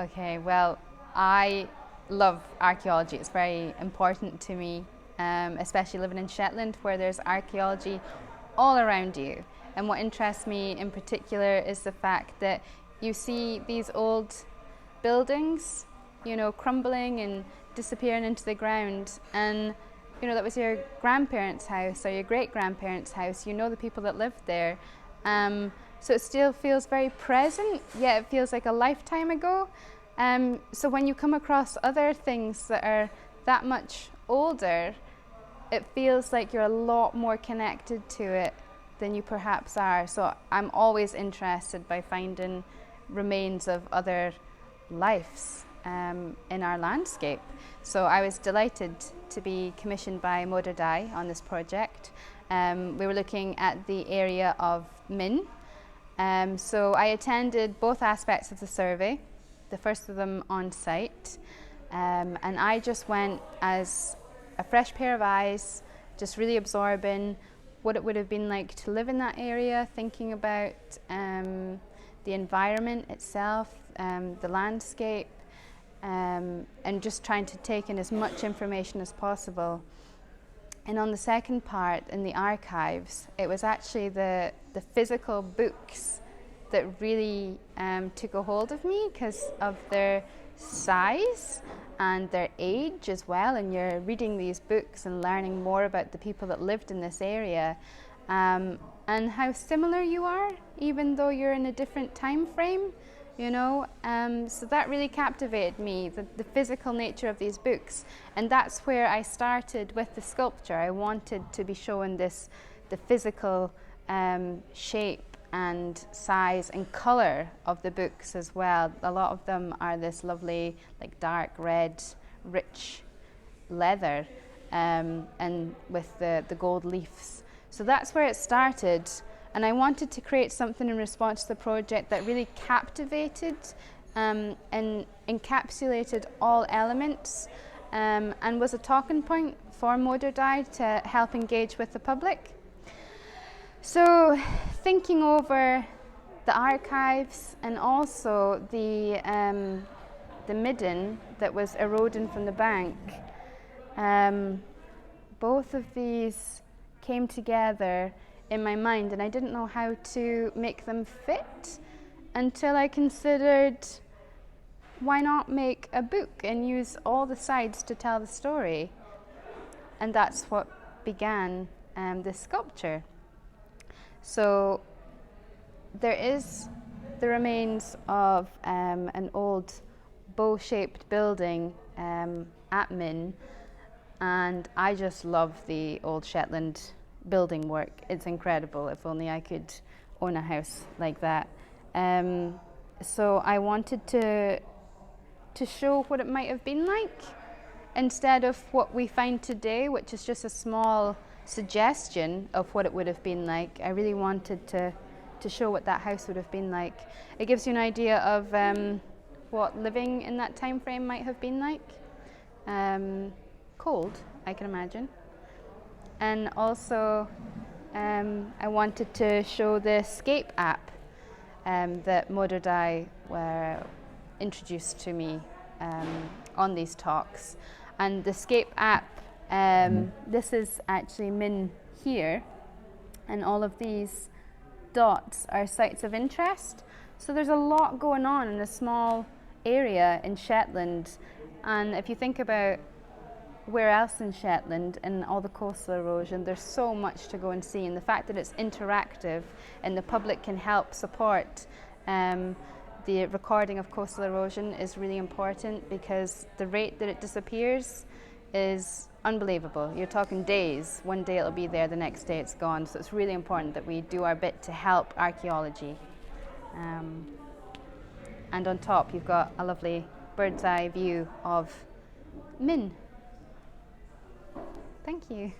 Okay, well, I love archaeology. It's very important to me, especially living in Shetland where there's archaeology all around you. And what interests me in particular is the fact that you see these old buildings, crumbling and disappearing into the ground. And, that was your grandparents' house or your great-grandparents' house. You know the people that lived there. So it still feels very present, yet it feels like a lifetime ago. So when you come across other things that are that much older, it feels like you're a lot more connected to it than you perhaps are. So I'm always interested by finding remains of other lives in our landscape. So I was delighted to be commissioned by Moderdai on this project. We were looking at the area of Min. So I attended both aspects of the survey, the first of them on site, and I just went as a fresh pair of eyes, just really absorbing what it would have been like to live in that area, thinking about the environment itself, the landscape, and just trying to take in as much information as possible. And on the second part, in the archives, it was actually the physical books that really took a hold of me because of their size and their age as well. And you're reading these books and learning more about the people that lived in this area and how similar you are, even though you're in a different time frame. So that really captivated me, the physical nature of these books. And that's where I started with the sculpture. I wanted to be showing the physical shape and size and color of the books as well. A lot of them are this lovely, like dark red, rich leather, and with the gold leaves. So that's where it started. And I wanted to create something in response to the project that really captivated and encapsulated all elements and was a talking point for Moderdai to help engage with the public. So thinking over the archives and also the midden that was eroding from the bank, both of these came together in my mind, and I didn't know how to make them fit until I considered, why not make a book and use all the sides to tell the story? And that's what began this sculpture. So there is the remains of an old bow-shaped building at Min, and I just love the old Shetland building work. It's incredible. If only I could own a house like that. So I wanted to show what it might have been like instead of what we find today, which is just a small suggestion of what it would have been like. I really wanted to show what that house would have been like. It gives you an idea of what living in that time frame might have been like. Cold, I can imagine. And also, I wanted to show the Scape app that Moderdai were introduced to me on these talks. And the Scape app, this is actually Min here, and all of these dots are sites of interest. So there's a lot going on in a small area in Shetland. And if you think about where else in Shetland and all the coastal erosion, there's so much to go and see, and the fact that it's interactive and the public can help support the recording of coastal erosion is really important, because the rate that it disappears is unbelievable. You're talking days. One day it'll be there, the next day it's gone. So it's really important that we do our bit to help archaeology. And on top you've got a lovely bird's eye view of Min. Thank you.